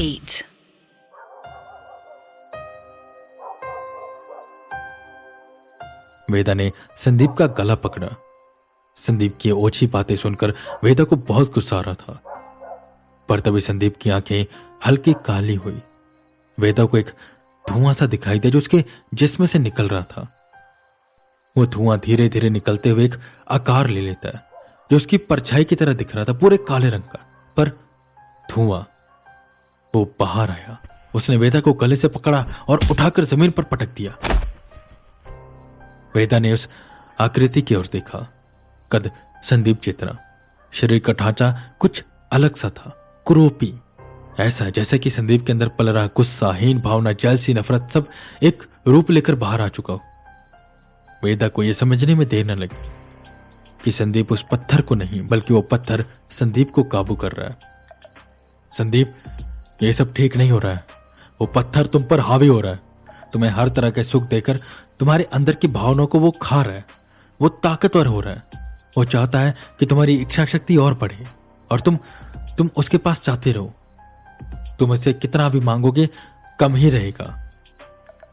8. वेदा ने संदीप का गला पकड़ा। संदीप की ओछी बातें सुनकर वेदा को बहुत गुस्सा आ रहा था, पर तभी संदीप की आंखें हल्की काली हुई। वेदा को एक धुआं सा दिखाई दिया जो उसके जिस्म से निकल रहा था। वो धुआं धीरे धीरे निकलते हुए एक आकार ले लेता है जो उसकी परछाई की तरह दिख रहा था, पूरे काले रंग का। पर धुआं वो बाहर आया। उसने वेदा को गले से पकड़ा और उठाकर जमीन पर पटक दिया। वेदा ने उस आकृति की ओर देखा। कद संदीप जितना, शरीर का ढांचा कुछ अलग सा था, कुरूपी, ऐसा जैसे कि संदीप के अंदर पल रहा गुस्सा, हीन भावना, जेलसी, नफरत सब एक रूप लेकर बाहर आ चुका हो। वेदा को यह समझने में देर न लगी कि संदीप उस पत्थर को नहीं बल्कि वो पत्थर संदीप को काबू कर रहा है। संदीप, ये सब ठीक नहीं हो रहा है। वो पत्थर तुम पर हावी हो रहा है, तुम्हें हर तरह के सुख देकर तुम्हारे अंदर की भावनाओं को वो खा रहा है। वो ताकतवर हो रहा है। वो चाहता है कि तुम्हारी इच्छा शक्ति और बढ़े और तुम उसके पास चाहते रहो। तुम उससे कितना भी मांगोगे कम ही रहेगा,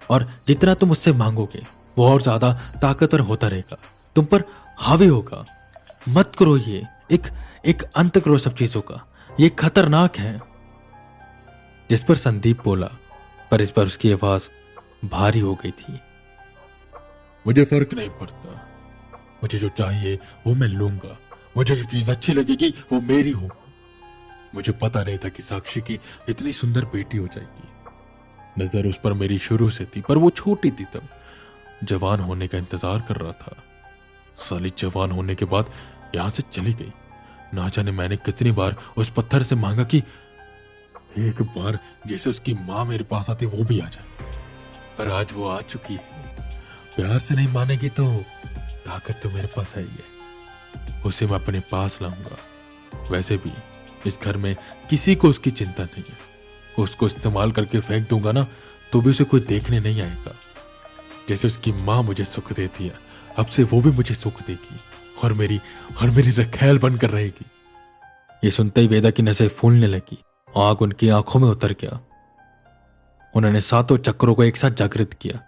और जितना तुम उससे मांगोगे वो और ज्यादा ताकतवर होता रहेगा, तुम पर हावी होगा। मत करो ये, एक अंत करो सब चीजों का, ये खतरनाक है। जिस पर संदीप बोला, पर इस पर उसकी आवाज भारी हो गई थी। मुझे फर्क नहीं पड़ता, मुझे जो चाहिए वो मैं लूंगा। मुझे जो चीज अच्छी लगेगी वो मेरी हो। मुझे पता नहीं था कि साक्षी की इतनी सुंदर बेटी हो जाएगी। नजर उस पर मेरी शुरू से थी, पर वो छोटी थी तब। जवान होने का इंतजार कर रहा था। साली जवान होने के बाद यहां से चली गई। ना जाने मैंने कितनी बार उस पत्थर से मांगा कि एक बार जैसे उसकी मां मेरे पास आती वो भी आ जाए, पर आज वो आ चुकी है। प्यार से नहीं मानेगी तो ताकत तो मेरे पास है ही है। उसे मैं अपने पास लाऊंगा। वैसे भी इस घर में किसी को उसकी चिंता नहीं है। उसको इस्तेमाल करके फेंक दूंगा ना तो भी उसे कोई देखने नहीं आएगा। जैसे उसकी मां मुझे सुख देती है, अब से वो भी मुझे सुख देगी और मेरी रखैल बनकर रहेगी। ये सुनते ही वेदा की नसें फूलने लगी। आग उनकी आंखों में उतर गया। उन्होंने सातों चक्रों को एक साथ जागृत किया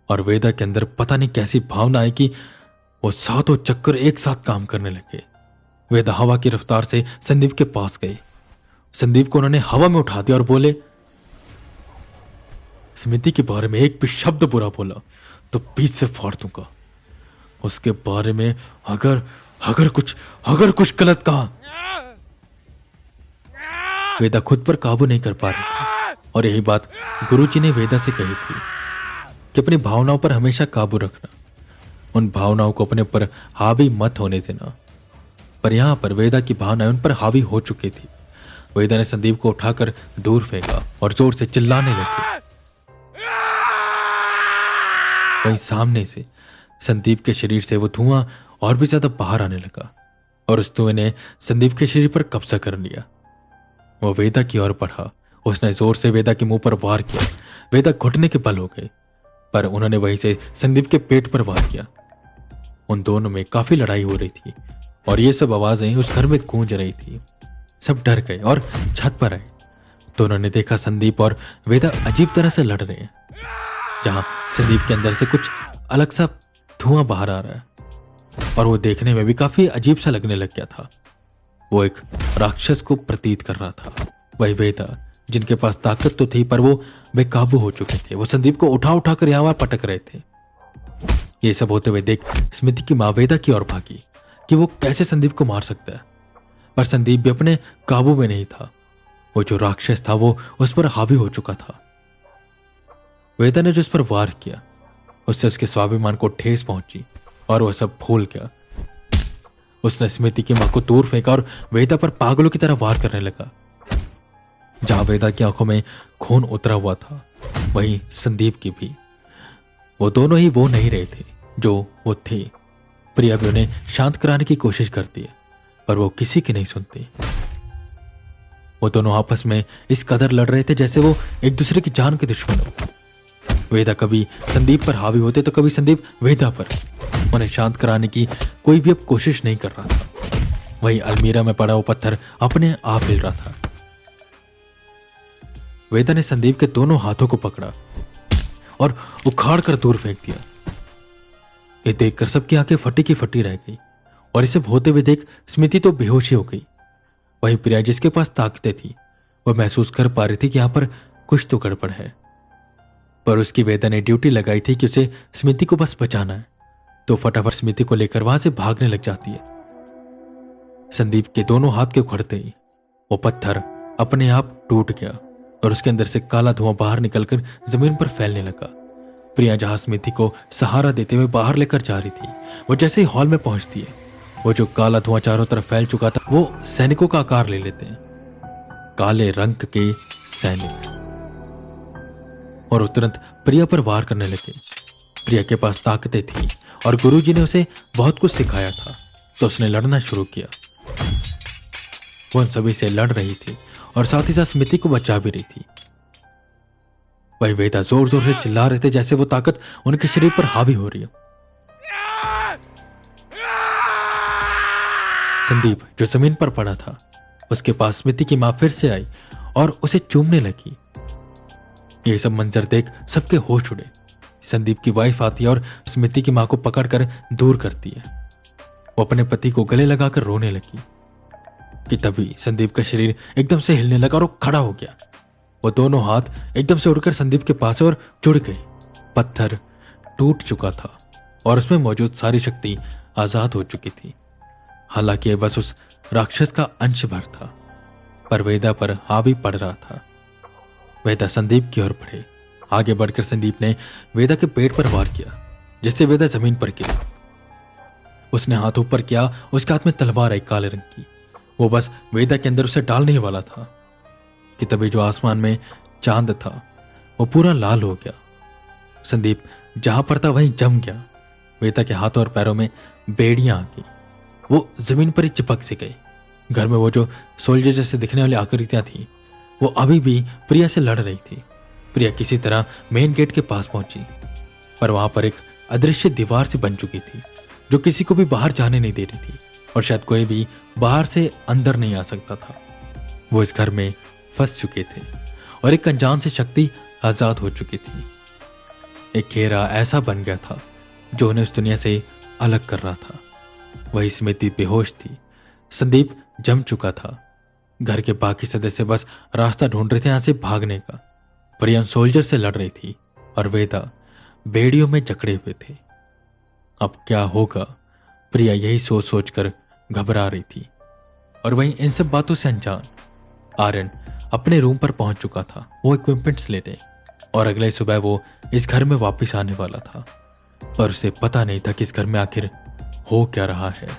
और वेदा के अंदर पता नहीं कैसी भावना आई कि वो सातों चक्र एक साथ काम करने लगे। वेदा हवा की रफ्तार से संदीप के पास गए। संदीप को उन्होंने हवा में उठा दिया और बोले, स्मृति के बारे में एक भी शब्द बुरा बोला तो बीच से फाड़ दूंगा। उसके बारे में अगर कुछ गलत कहा। वेदा खुद पर काबू नहीं कर पा रही थी, और यही बात गुरुजी ने वेदा से कही थी कि अपनी भावनाओं पर हमेशा काबू रखना, उन भावनाओं को अपने ऊपर हावी मत होने देना। पर यहां पर वेदा की भावनाएं उन पर हावी हो चुकी थी। वेदा ने संदीप को उठाकर दूर फेंका और जोर से चिल्लाने लगी। वहीं सामने से संदीप के शरीर से वो धुआं और भी ज्यादा बाहर आने लगा और उस धुएं ने संदीप के शरीर पर कब्जा कर लिया। वो वेदा की ओर बढ़ा। उसने जोर से वेदा के मुंह पर वार किया। वेदा घुटने के बल हो गए, पर उन्होंने वहीं से संदीप के पेट पर वार किया। उन दोनों में काफी लड़ाई हो रही थी और ये सब आवाजें उस घर में गूंज रही थी। सब डर गए और छत पर आए तो उन्होंने देखा संदीप और वेदा अजीब तरह से लड़ रहे हैं। जहां संदीप के अंदर से कुछ अलग सा धुआं बाहर आ रहा है और वो देखने में भी काफी अजीब सा लगने लग गया था। वो एक राक्षस को प्रतीत कर रहा था। वही वेदा जिनके पास ताकत तो थी पर वो बेकाबू हो चुके थे। वो संदीप को उठा उठा कर यहाँ पटक रहे थे। ये सब होते हुए देख स्मृति की मां वेदा की ओर भागी कि वो कैसे संदीप को मार सकता है, पर संदीप भी अपने काबू में नहीं था। वो जो राक्षस था वो उस पर हावी हो चुका था। वेदा ने जो उस पर वार किया उससे उसके स्वाभिमान को ठेस पहुंची और वह सब भूल गया। उसने स्मृति की मां को दूर फेंका और वेदा पर पागलों की तरह वार करने लगा। जहां वेदा की आंखों में खून उतरा हुआ था वहीं संदीप की भी। वो दोनों ही वो नहीं रहे थे जो वो थे। प्रिया भी उन्हें शांत कराने की कोशिश करती है पर वो किसी की नहीं सुनती। वो दोनों आपस में इस कदर लड़ रहे थे जैसे वो एक दूसरे की जान के दुश्मन हो। वेदा कभी संदीप पर हावी होते तो कभी संदीप वेदा पर। उन्हें शांत कराने की कोई भी अब कोशिश नहीं कर रहा था। वहीं अलमीरा में पड़ा वो पत्थर अपने आप हिल रहा था। वेदा ने संदीप के दोनों हाथों को पकड़ा और उखाड़ कर दूर फेंक दिया। ये देखकर सबकी आंखें फटी की फटी रह गई और इसे होते हुए देख स्मृति तो बेहोश ही हो गई। वहीं प्रिया, जिसके पास ताकतें थी, वह महसूस कर पा रही थी कि यहां पर कुछ तो गड़बड़ है, पर उसकी वेदा ने ड्यूटी लगाई थी कि उसे स्मृति को बस बचाना है, तो फटाफट स्मृति को लेकर वहां से भागने लग जाती है। संदीप के दोनों हाथ के उखड़ते ही वो पत्थर अपने आप टूट गया और उसके अंदर से काला धुआं बाहर निकलकर जमीन पर फैलने लगा। प्रिया जहां स्मृति को सहारा देते हुए बाहर लेकर जा रही थी, वो जैसे ही हॉल में पहुंचती है, वो जो काला धुआं चारों तरफ फैल चुका था वो सैनिकों का आकार ले लेते हैं, काले रंग के सैनिक, और वो तुरंत प्रिया पर वार करने लगे। प्रिया के पास ताकतें थी और गुरुजी ने उसे बहुत कुछ सिखाया था, तो उसने लड़ना शुरू किया। वो उन सभी से लड़ रही थी और साथ ही साथ स्मृति को बचा भी रही थी। वही वेदा जोर जोर से चिल्ला रहे थे जैसे वो ताकत उनके शरीर पर हावी हो रही है। संदीप जो जमीन पर पड़ा था, उसके पास स्मृति की मां फिर से आई और उसे चूमने लगी। ये सब मंजर देख सबके होश उड़े। संदीप की वाइफ आती है और स्मृति की मां को पकड़कर दूर करती है। वो अपने पति को गले लगाकर रोने लगी कि तभी संदीप का शरीर एकदम से हिलने लगा और वो खड़ा हो गया। वो दोनों हाथ एकदम से उड़कर संदीप के पास और जुड़ गए। पत्थर टूट चुका था और उसमें मौजूद सारी शक्ति आजाद हो चुकी थी। हालांकि ये बस उस राक्षस का अंश भर था, पर वेदा पर हावी पड़ रहा था। वेदा संदीप की ओर बढ़े। आगे बढ़कर संदीप ने वेदा के पेट पर वार किया, जिससे वेदा जमीन पर गिरी। उसने हाथ ऊपर किया, उसके हाथ में तलवार आई काले रंग की। वो बस वेदा के अंदर उसे डालने ही वाला था कि तभी जो आसमान में चांद था वो पूरा लाल हो गया। संदीप जहां पर था वहीं जम गया। वेदा के हाथों और पैरों में बेड़ियां आ गई। वो जमीन पर ही चिपक से गई। घर में वो जो सोल्जर जैसे दिखने वाली आकृतियां थी, वो अभी भी प्रिया से लड़ रही थी। प्रिया किसी तरह मेन गेट के पास पहुंची, पर वहां पर एक अदृश्य दीवार सी बन चुकी थी जो किसी को भी बाहर जाने नहीं दे रही थी और शायद कोई भी बाहर से अंदर नहीं आ सकता था। वो इस घर में फंस चुके थे और एक अनजान से शक्ति आजाद हो चुकी थी। एक घेरा ऐसा बन गया था जो उन्हें उस दुनिया से अलग कर रहा था। वही स्मृति बेहोश थी। संदीप जम चुका था। घर के बाकी सदस्य बस रास्ता ढूंढ रहे थे यहां से भागने का। प्रिया सोल्जर से लड़ रही थी और वेदा बेड़ियों में जकड़े हुए थे। अब क्या होगा, प्रिया यही सोच सोच कर घबरा रही थी। और वहीं इन सब बातों से अनजान आर्यन अपने रूम पर पहुंच चुका था। वो इक्विपमेंट्स लेने और अगले सुबह वो इस घर में वापस आने वाला था, पर उसे पता नहीं था कि इस घर में आखिर हो क्या रहा है।